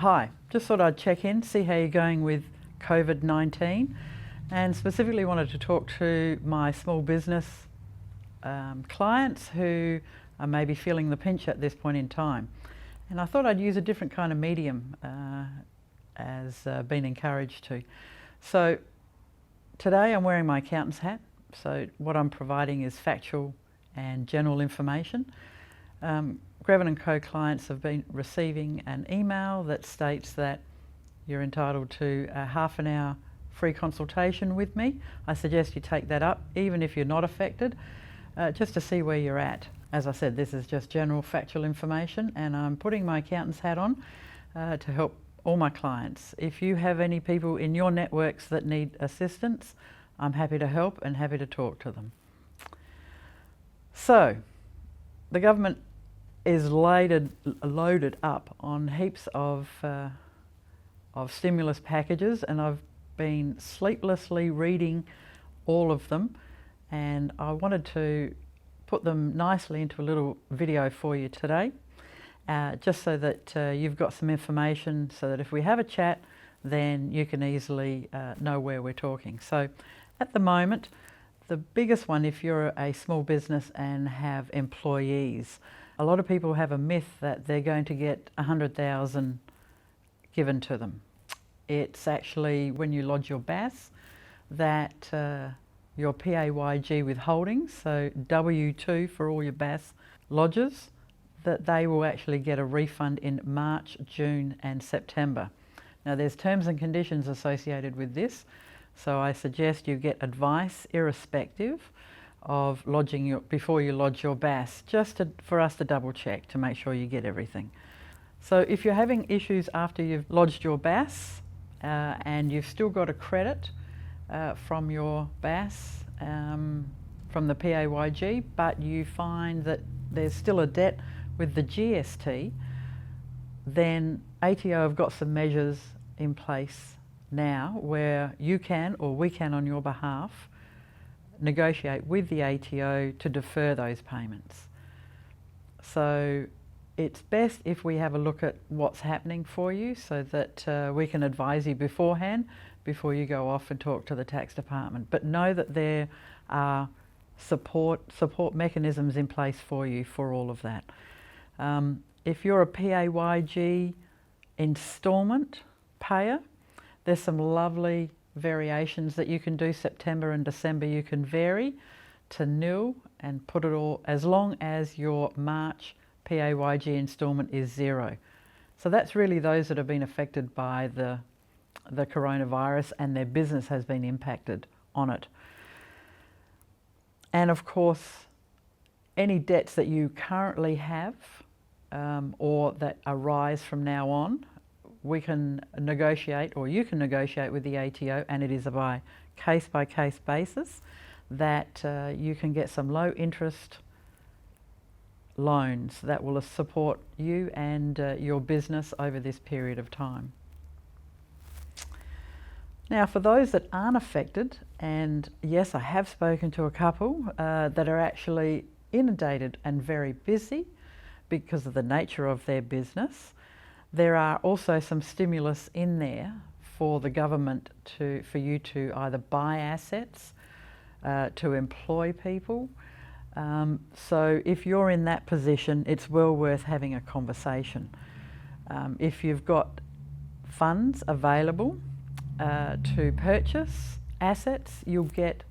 Hi, just thought I'd check in, see how you're going with COVID-19, and specifically wanted to talk to my small business clients who are maybe feeling the pinch at this point in time. And I thought I'd use a different kind of medium as been encouraged to. So today I'm wearing my accountant's hat, so what I'm providing is factual and general information. Grevin & Co clients have been receiving an email that states that you're entitled to a half an hour free consultation with me. I suggest you take that up, even if you're not affected, just to see where you're at. As I said, this is just general factual information, and I'm putting my accountant's hat on to help all my clients. If you have any people in your networks that need assistance, I'm happy to help and happy to talk to them. So, the government is loaded up on heaps of stimulus packages, and I've been sleeplessly reading all of them, and I wanted to put them nicely into a little video for you today, just so that you've got some information, so that if we have a chat, then you can easily know where we're talking. So at the moment, the biggest one, if you're a small business and have employees, a lot of people have a myth that they're going to get $100,000 given to them. It's actually when you lodge your BAS that your PAYG withholdings, so W2 for all your BAS lodges, that they will actually get a refund in March, June and September. Now there's terms and conditions associated with this, so I suggest you get advice irrespective of lodging before you lodge your BAS, just for us to double check to make sure you get everything. So if you're having issues after you've lodged your BAS and you've still got a credit from your BAS, from the PAYG, but you find that there's still a debt with the GST, then ATO have got some measures in place now where you can, or we can on your behalf, negotiate with the ATO to defer those payments. So it's best if we have a look at what's happening for you, so that we can advise you beforehand before you go off and talk to the tax department. But know that there are support mechanisms in place for you for all of that. If you're a PAYG instalment payer, there's some lovely variations that you can do. September and December you can vary to nil and put it all, as long as your March PAYG instalment is zero. So that's really those that have been affected by the coronavirus and their business has been impacted on it. And of course, any debts that you currently have or that arise from now on, we can negotiate, or you can negotiate with the ATO, and it is a case-by-case basis, that you can get some low interest loans that will support you and your business over this period of time. Now for those that aren't affected, and yes, I have spoken to a couple that are actually inundated and very busy because of the nature of their business, there are also some stimulus in there for the government for you to either buy assets, to employ people. So if you're in that position, it's well worth having a conversation. If you've got funds available to purchase assets, you'll get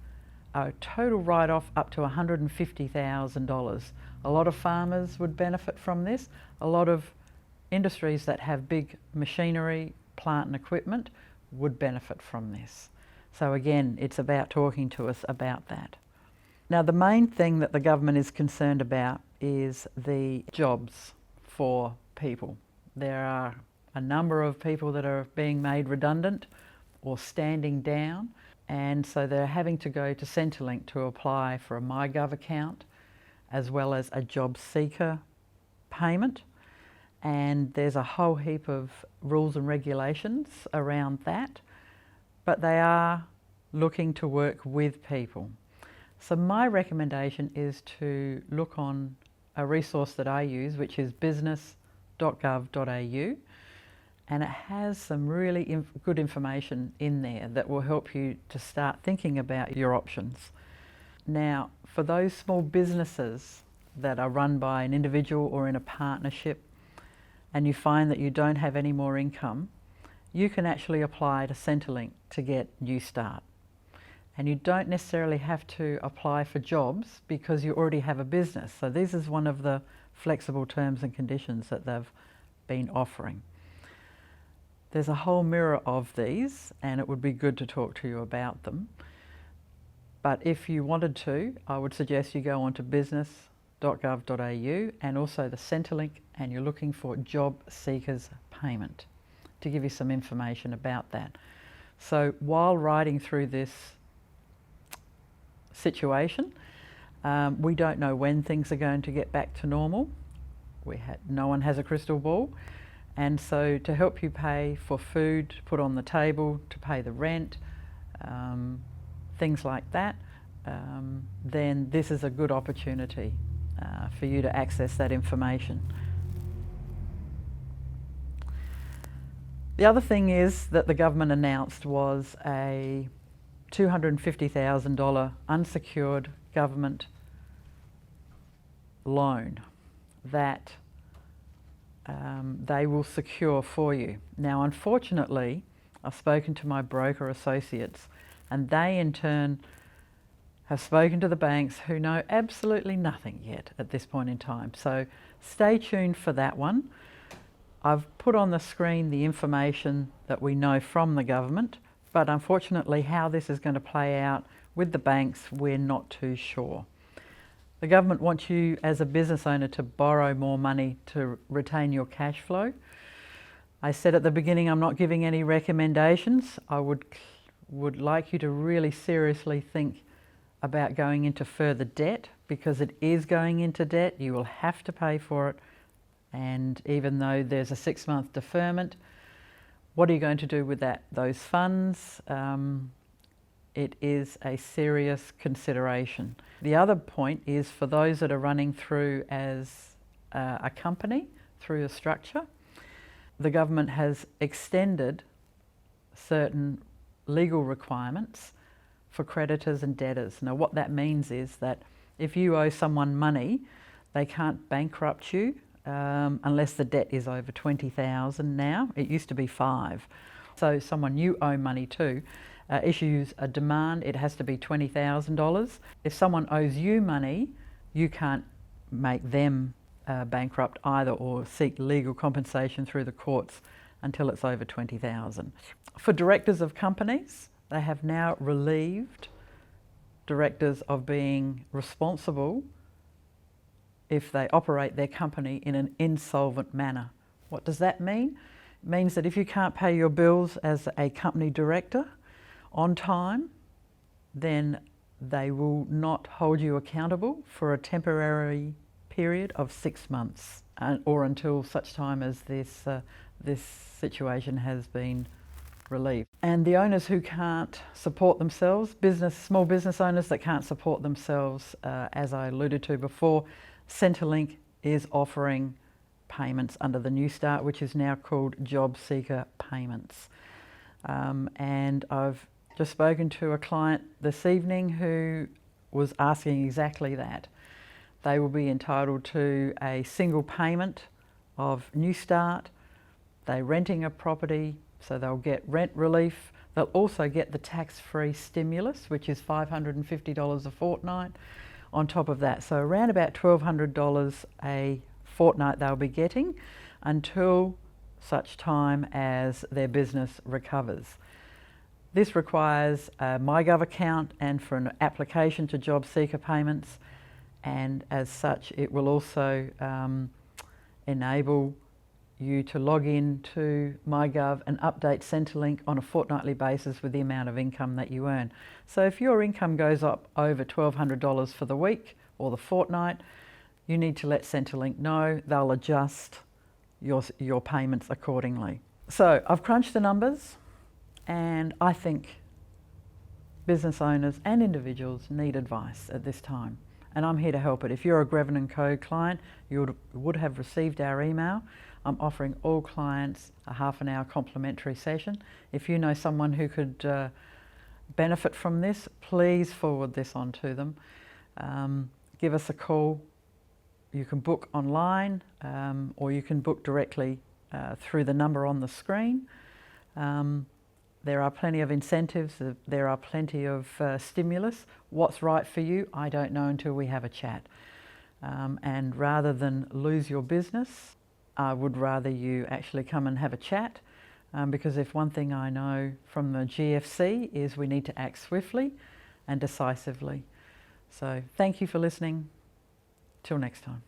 a total write-off up to $150,000. A lot of farmers would benefit from this. A lot of industries that have big machinery, plant and equipment would benefit from this. So again, it's about talking to us about that. Now the main thing that the government is concerned about is the jobs for people. There are a number of people that are being made redundant or standing down, and so they're having to go to Centrelink to apply for a MyGov account as well as a job seeker payment. And there's a whole heap of rules and regulations around that, but they are looking to work with people. So my recommendation is to look on a resource that I use, which is business.gov.au, and it has some really good information in there that will help you to start thinking about your options. Now, for those small businesses that are run by an individual or in a partnership, and you find that you don't have any more income, you can actually apply to Centrelink to get New Start. And you don't necessarily have to apply for jobs because you already have a business. So this is one of the flexible terms and conditions that they've been offering. There's a whole mirror of these, and it would be good to talk to you about them. But if you wanted to, I would suggest you go onto business.gov.au and also the Centrelink, and you're looking for job seekers payment to give you some information about that. So while riding through this situation, we don't know when things are going to get back to normal. No one has a crystal ball. And so to help you pay for food to put on the table, to pay the rent, things like that, then this is a good opportunity for you to access that information. The other thing is that the government announced was a $250,000 unsecured government loan that they will secure for you. Now, unfortunately, I've spoken to my broker associates, and they in turn have spoken to the banks who know absolutely nothing yet at this point in time. So stay tuned for that one. I've put on the screen the information that we know from the government, but unfortunately how this is going to play out with the banks, we're not too sure. The government wants you as a business owner to borrow more money to retain your cash flow. I said at the beginning I'm not giving any recommendations. I would like you to really seriously think about going into further debt, because it is going into debt. You will have to pay for it, and even though there's a 6-month deferment, what are you going to do with those funds? It is a serious consideration. The other point is for those that are running through as a company, through a structure, the government has extended certain legal requirements for creditors and debtors. Now what that means is that if you owe someone money, they can't bankrupt you unless the debt is over $20,000 now. It used to be $5,000. So someone you owe money to issues a demand, it has to be $20,000. If someone owes you money, you can't make them bankrupt either or seek legal compensation through the courts until it's over $20,000. For directors of companies, they have now relieved directors of being responsible if they operate their company in an insolvent manner. What does that mean? It means that if you can't pay your bills as a company director on time, then they will not hold you accountable for a temporary period of 6 months or until such time as this situation has been relieved. And the owners who can't support themselves, small business owners that can't support themselves, as I alluded to before, Centrelink is offering payments under the New Start, which is now called Job Seeker Payments. And I've just spoken to a client this evening who was asking exactly that. They will be entitled to a single payment of New Start. They're renting a property, so they'll get rent relief. They'll also get the tax-free stimulus, which is $550 a fortnight on top of that. So around about $1,200 a fortnight they'll be getting until such time as their business recovers. This requires a MyGov account and for an application to Job Seeker Payments, and as such it will also enable you to log in to MyGov and update Centrelink on a fortnightly basis with the amount of income that you earn. So if your income goes up over $1,200 for the week or the fortnight, you need to let Centrelink know. They'll adjust your payments accordingly. So I've crunched the numbers, and I think business owners and individuals need advice at this time. and I'm here to help it. If you're a Grevin & Co client, you would have received our email. I'm offering all clients a half an hour complimentary session. If you know someone who could benefit from this, please forward this on to them. Give us a call. You can book online or you can book directly through the number on the screen. There are plenty of incentives, there are plenty of stimulus. What's right for you, I don't know until we have a chat. And rather than lose your business, I would rather you actually come and have a chat, because if one thing I know from the GFC is we need to act swiftly and decisively. So thank you for listening. Till next time.